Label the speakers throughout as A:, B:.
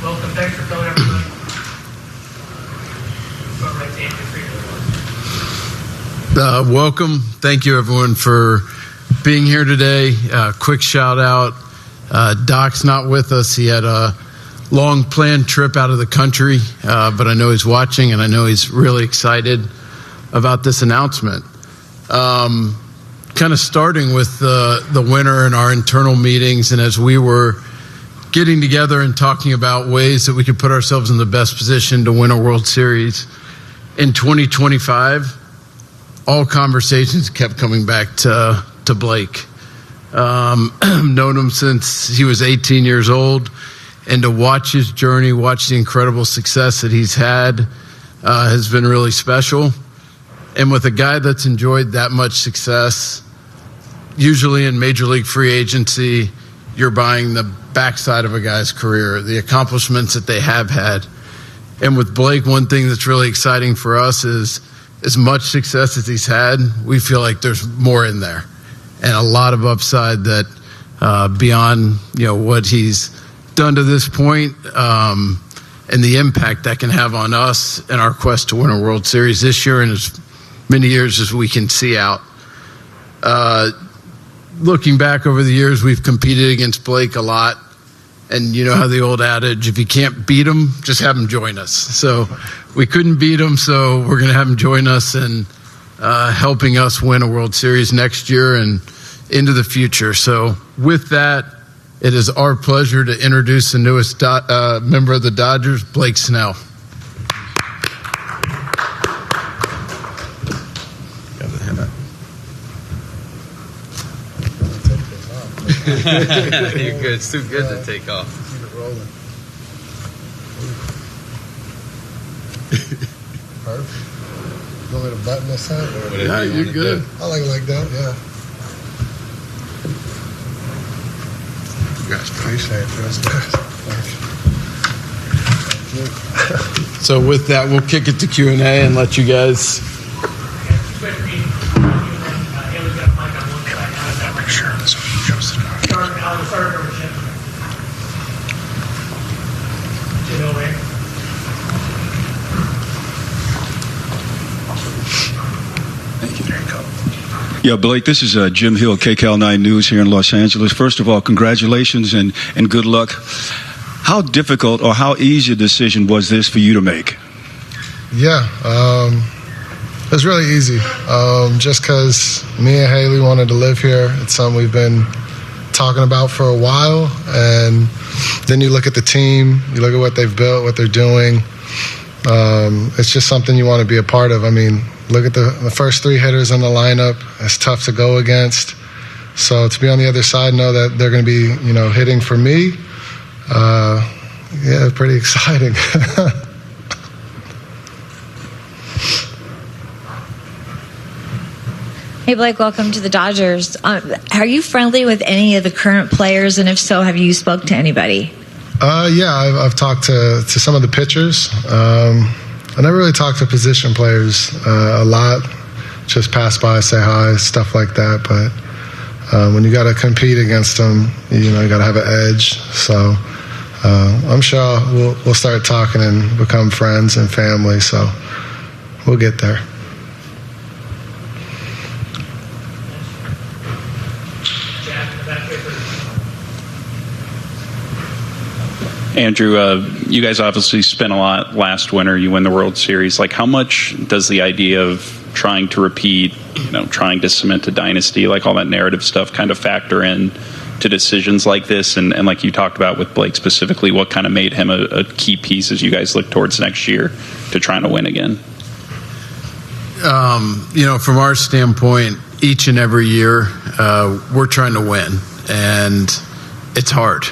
A: Welcome. Thanks for coming, everybody.
B: Welcome. Thank you, everyone, for being here today. Quick shout out. Doc's not with us. He had a long planned trip out of the country, but I know he's watching, and I know he's really excited about this announcement. Kind of starting with the winter and our internal meetings, and as we were getting together and talking about ways that we could put ourselves in the best position to win a World Series in 2025, all conversations kept coming back to Blake. Known him since he was 18 years old, and to watch his journey, watch the incredible success that he's had has been really special. And with a guy that's enjoyed that much success, usually in Major League free agency, you're buying the backside of a guy's career, the accomplishments that they have had. And with Blake, one thing that's really exciting for us is as much success as he's had, we feel like there's more in there and a lot of upside that beyond what he's done to this point, and the impact that can have on us and our quest to win a World Series this year and as many years as we can see out. Looking back over the years, we've competed against Blake a lot. And you know how the old adage, if you can't beat him, just have him join us. So we couldn't beat him, so we're going to have him join us in helping us win a World Series next year and into the future. So with that, it is our pleasure to introduce the newest member of the Dodgers, Blake Snell.
C: You're good. It's too good to take off.
D: Keep it rolling. Perfect. You want me to button this up?
B: Yeah, you're good.
D: I like that, yeah.
B: Congrats,
D: Appreciate it, Chris. Thank you.
B: So with that, we'll kick it to Q&A and let you guys.
E: Yeah, Blake, this is Jim Hill, KCAL 9 News here in Los Angeles. First of all, congratulations and good luck. How difficult or how easy a decision was this for you to make?
D: Yeah, it was really easy. Just because me and Haley wanted to live here. It's something we've been talking about for a while. And then you look at the team, you look at what they've built, what they're doing. It's just something you want to be a part of. I mean, look at the first three hitters in the lineup. It's tough to go against. So to be on the other side, know that they're going to be, hitting for me. Yeah, pretty exciting.
F: Hey, Blake, welcome to the Dodgers. Are you friendly with any of the current players? And if so, have you spoke to anybody?
D: Yeah, I've talked to some of the pitchers. I never really talked to position players a lot. Just pass by, say hi, stuff like that. But when you got to compete against them, you got to have an edge. So I'm sure we'll start talking and become friends and family. So we'll get there.
G: Andrew, you guys obviously spent a lot last winter. You win the World Series. Like, how much does the idea of trying to repeat, trying to cement a dynasty, like all that narrative stuff, kind of factor in to decisions like this? And like you talked about with Blake specifically, what kind of made him a key piece as you guys look towards next year to trying to win again?
B: From our standpoint, each and every year, we're trying to win, and it's hard.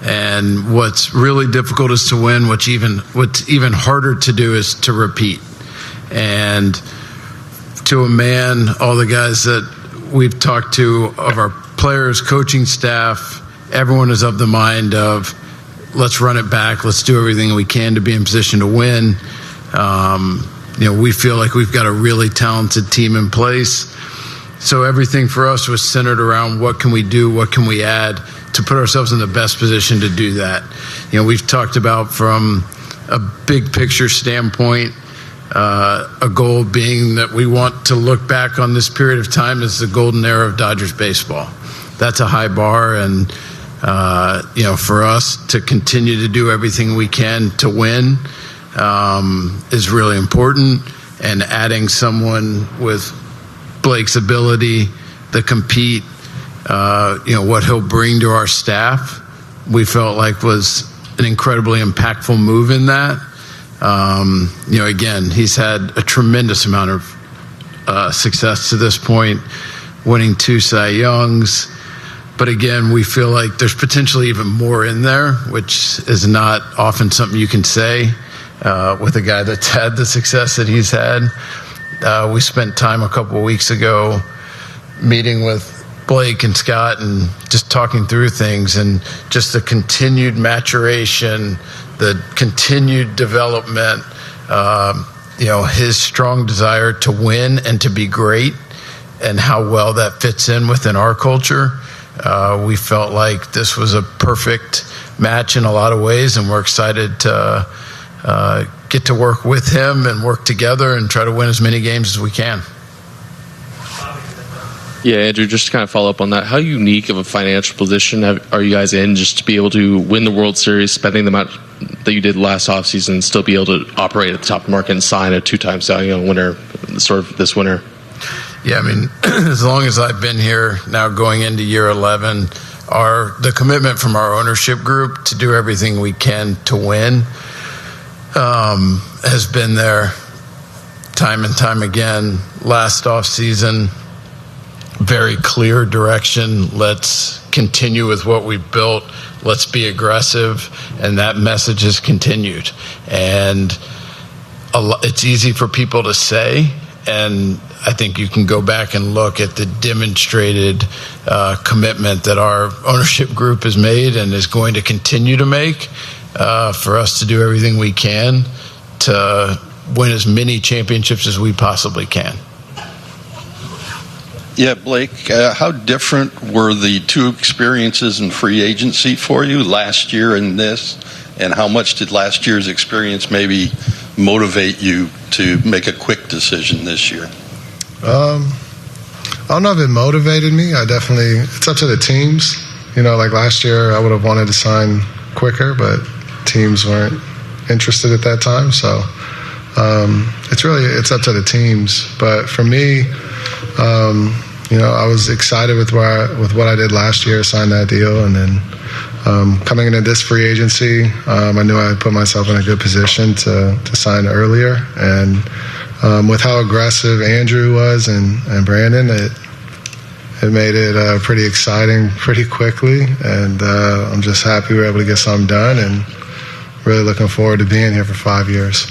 B: And what's really difficult is to win. What's even harder to do is to repeat. And to a man, all the guys that we've talked to, of our players, coaching staff, everyone is of the mind of, let's run it back. Let's do everything we can to be in position to win. We feel like we've got a really talented team in place. So everything for us was centered around what can we do, what can we add to put ourselves in the best position to do that. We've talked about from a big picture standpoint, a goal being that we want to look back on this period of time as the golden era of Dodgers baseball. That's a high bar, and for us to continue to do everything we can to win is really important. And adding someone with Blake's ability to compete, what he'll bring to our staff, we felt like was an incredibly impactful move in that. Again, he's had a tremendous amount of success to this point, winning 2 Cy Youngs. But again, we feel like there's potentially even more in there, which is not often something you can say with a guy that's had the success that he's had. We spent time a couple of weeks ago meeting with Blake and Scott and just talking through things, and just the continued maturation, the continued development, his strong desire to win and to be great, and how well that fits in within our culture. We felt like this was a perfect match in a lot of ways, and we're excited to get to work with him and work together and try to win as many games as we can.
A: Yeah, Andrew, just to kind of follow up on that, how unique of a financial position are you guys in just to be able to win the World Series, spending the amount that you did last offseason, and still be able to operate at the top of the market and sign a 2-time Cy Young winner sort of this winter?
B: Yeah, as long as I've been here, now going into year 11, the commitment from our ownership group to do everything we can to win has been there time and time again. Last offseason, very clear direction. Let's continue with what we've built. Let's be aggressive. And that message has continued. And it's easy for people to say, and I think you can go back and look at the demonstrated commitment that our ownership group has made and is going to continue to make for us to do everything we can to win as many championships as we possibly can.
H: Yeah, Blake, how different were the 2 experiences in free agency for you, last year and this? And how much did last year's experience maybe motivate you to make a quick decision this year?
D: I don't know if it motivated me. It's up to the teams. Like last year, I would have wanted to sign quicker, but teams weren't interested at that time. So it's up to the teams. But for me, I was excited with what I did last year, signed that deal, and then coming into this free agency, I knew I had put myself in a good position to sign earlier. And with how aggressive Andrew was and Brandon, it made it pretty exciting pretty quickly. And I'm just happy we were able to get something done, and really looking forward to being here for 5 years.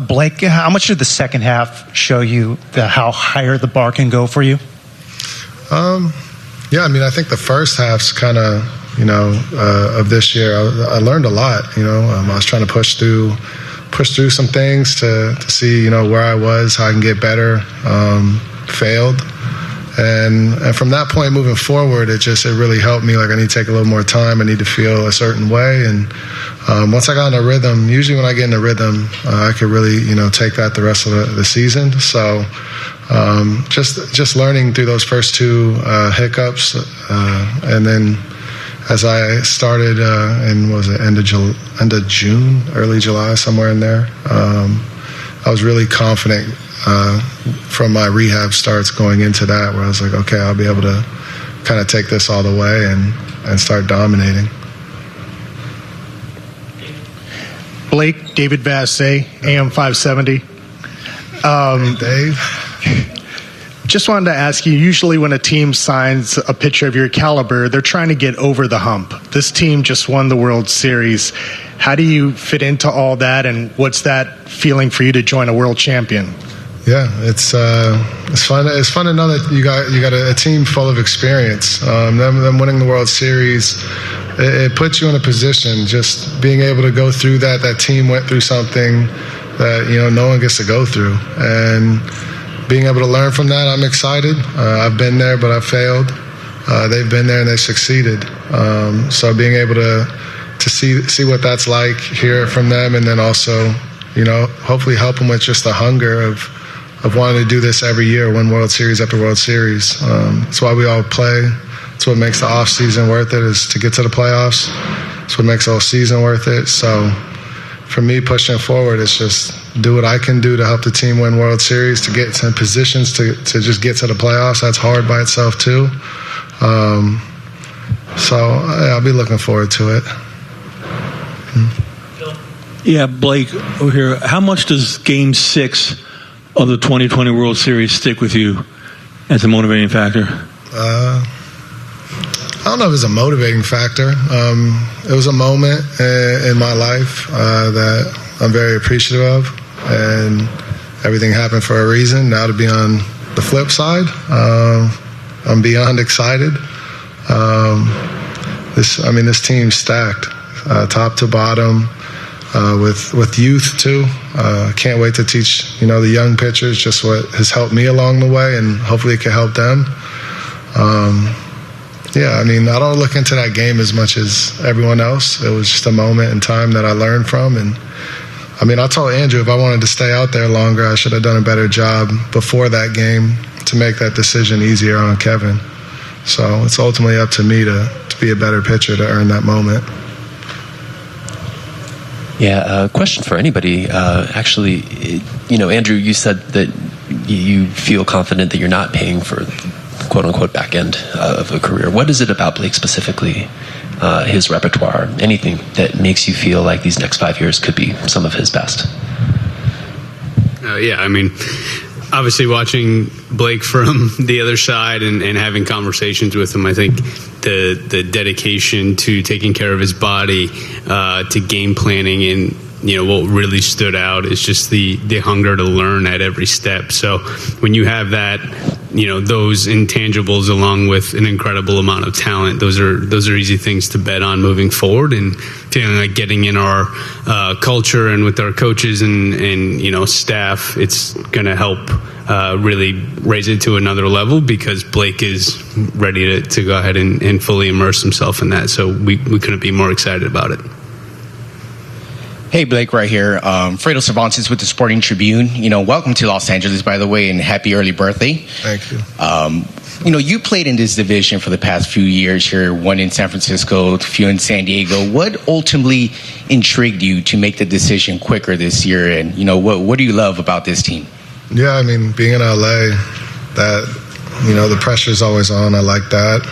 I: Blake, how much did the second half show you how higher the bar can go for you?
D: I think the first half's kind of, of this year, I learned a lot. I was trying to push through some things to see, where I was, how I can get better. Failed. And from that point moving forward, it really helped me. Like, I need to take a little more time. I need to feel a certain way. And once I got in a rhythm, usually when I get in a rhythm, I could really, take that the rest of the season. So just learning through those first 2 hiccups. And then as I started end of June, early July, somewhere in there, I was really confident from my rehab starts going into that, where I was like, okay, I'll be able to kind of take this all the way and start dominating.
J: Blake, David Vassay, AM 570.
D: Hey, Dave.
J: Just wanted to ask you, usually when a team signs a pitcher of your caliber, they're trying to get over the hump. This team just won the World Series. How do you fit into all that, and what's that feeling for you to join a world champion?
D: Yeah, it's fun. It's fun to know that you got a team full of experience. Them winning the World Series, it puts you in a position. Just being able to go through that team went through something that no one gets to go through, and being able to learn from that, I'm excited. I've been there, but I've failed. They've been there and they succeeded. So being able to see what that's like, hear it from them, and then also, hopefully help them with just the hunger of wanting to do this every year, win World Series after World Series. That's why we all play. It's what makes the off season worth it, is to get to the playoffs. It's what makes the whole season worth it. So for me, pushing forward, it's just do what I can do to help the team win World Series, to get in positions to just get to the playoffs. That's hard by itself too. So I'll be looking forward to it.
K: Yeah, Blake, over here. How much does Game 6 of the 2020 World Series stick with you as a motivating factor?
D: I don't know if it's a motivating factor. It was a moment in my life that I'm very appreciative of, and everything happened for a reason. Now to be on the flip side, I'm beyond excited. This team's stacked, top to bottom, with youth too. Can't wait to teach the young pitchers just what has helped me along the way, and hopefully it can help them. I don't look into that game as much as everyone else. It was just a moment in time that I learned from. And I told Andrew if I wanted to stay out there longer, I should have done a better job before that game to make that decision easier on Kevin. So it's ultimately up to me to be a better pitcher to earn that moment.
L: Yeah, question for anybody. Actually, Andrew, you said that you feel confident that you're not paying for quote-unquote back end of a career. What is it about Blake specifically, his repertoire, anything that makes you feel like these next 5 years could be some of his best?
C: Obviously watching Blake from the other side and having conversations with him, I think the dedication to taking care of his body, to game planning, and what really stood out is just the hunger to learn at every step. So when you have that, those intangibles along with an incredible amount of talent, those are easy things to bet on moving forward, and feeling like getting in our culture and with our coaches and staff, it's going to help really raise it to another level, because Blake is ready to go ahead and fully immerse himself in that. So we couldn't be more excited about it.
M: Hey, Blake, right here. Fredo Cervantes with the Sporting Tribune. Welcome to Los Angeles, by the way, and happy early birthday.
D: Thank you.
M: You played in this division for the past few years here, one in San Francisco, a few in San Diego. What ultimately intrigued you to make the decision quicker this year? And, what do you love about this team?
D: Yeah, being in LA, the pressure's always on. I like that.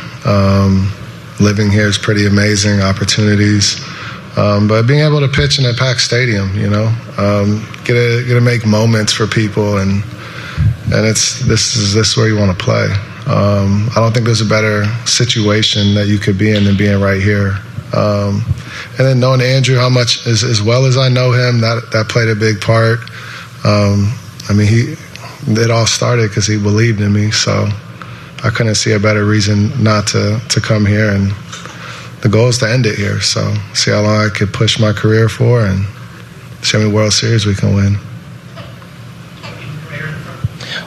D: Living here is pretty amazing, opportunities. But being able to pitch in a packed stadium, get to make moments for people, and this is where you want to play. I don't think there's a better situation that you could be in than being right here. And then knowing Andrew, how much as well as I know him, that played a big part. It all started because he believed in me, so I couldn't see a better reason not to come here. And the goal is to end it here, so see how long I could push my career for and see how many World Series we can win.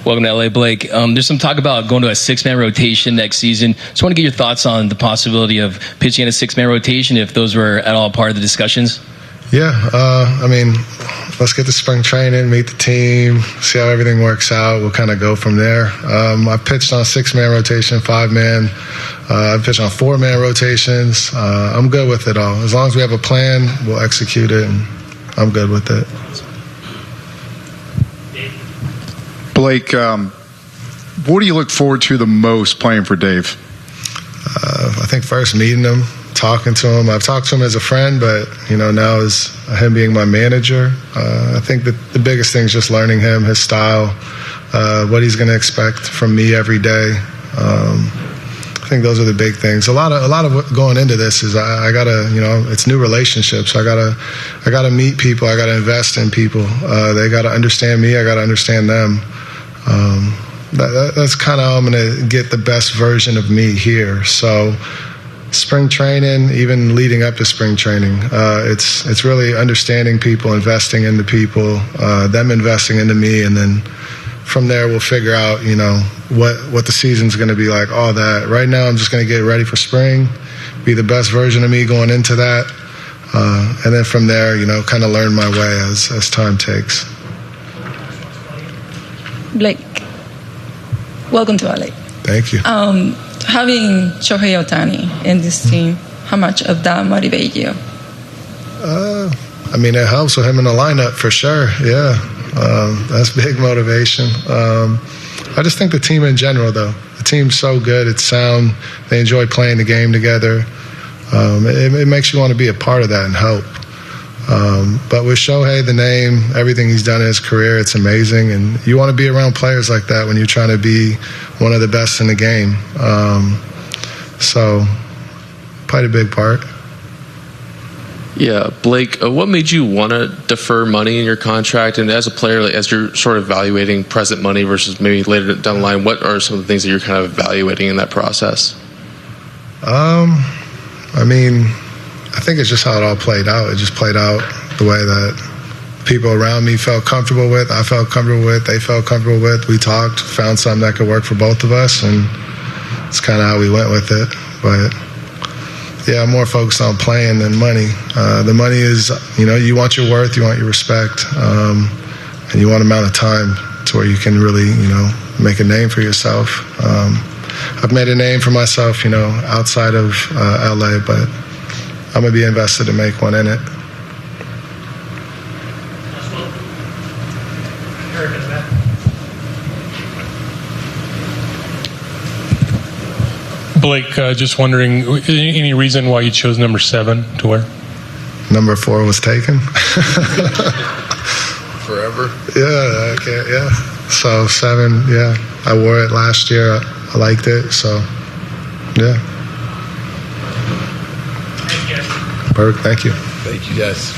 N: Welcome to LA, Blake. There's some talk about going to a six-man rotation next season. Just want to get your thoughts on the possibility of pitching in a six-man rotation, if those were at all part of the discussions.
D: Yeah, let's get to spring training, meet the team, see how everything works out. We'll kind of go from there. I pitched on a six-man rotation, five-man. I pitched on four-man rotations. I'm good with it all. As long as we have a plan, we'll execute it, and I'm good with it.
O: Blake, what do you look forward to the most playing for Dave?
D: I think first meeting him, talking to him. I've talked to him as a friend, but now as him being my manager, I think that the biggest thing is just learning him, his style, what he's going to expect from me every day. I think those are the big things. A lot of what going into this is I gotta, it's new relationships. I gotta meet people. I gotta invest in people. They gotta understand me. I gotta understand them. That's kind of how I'm gonna get the best version of me here. So spring training, even leading up to spring training, it's really understanding people, investing into people, them investing into me, and then from there we'll figure out, what the season's going to be like, all that. Right now I'm just going to get ready for spring, be the best version of me going into that. And then from there, kind of learn my way as time takes.
P: Blake, welcome to LA.
D: Thank you.
P: Having Shohei Ohtani in this team, how much of that motivate you?
D: It helps with him in the lineup for sure. Yeah, that's big motivation. I just think the team in general, though, the team's so good. It's sound. They enjoy playing the game together. It makes you want to be a part of that and help. But with Shohei, the name, everything he's done in his career, it's amazing. And you want to be around players like that when you're trying to be one of the best in the game. So, played a big part.
A: Yeah, Blake, what made you want to defer money in your contract? And as a player, as you're sort of evaluating present money versus maybe later down the line, what are some of the things that you're kind of evaluating in that process?
D: I think it's just how it all played out. It just played out the way that people around me felt comfortable with, I felt comfortable with, they felt comfortable with. We talked, found something that could work for both of us, and it's kind of how we went with it. But yeah, I'm more focused on playing than money. The money is, you want your worth, you want your respect, and you want amount of time to where you can really, make a name for yourself. I've made a name for myself, outside of LA, but I'm going to be invested to make one in it.
Q: Blake, just wondering, any reason why you chose number 7 to wear?
D: Number 4 was taken.
B: Forever.
D: Yeah, yeah. So 7, yeah. I wore it last year. I liked it, so yeah. Perfect. Thank you.
B: Thank you, guys.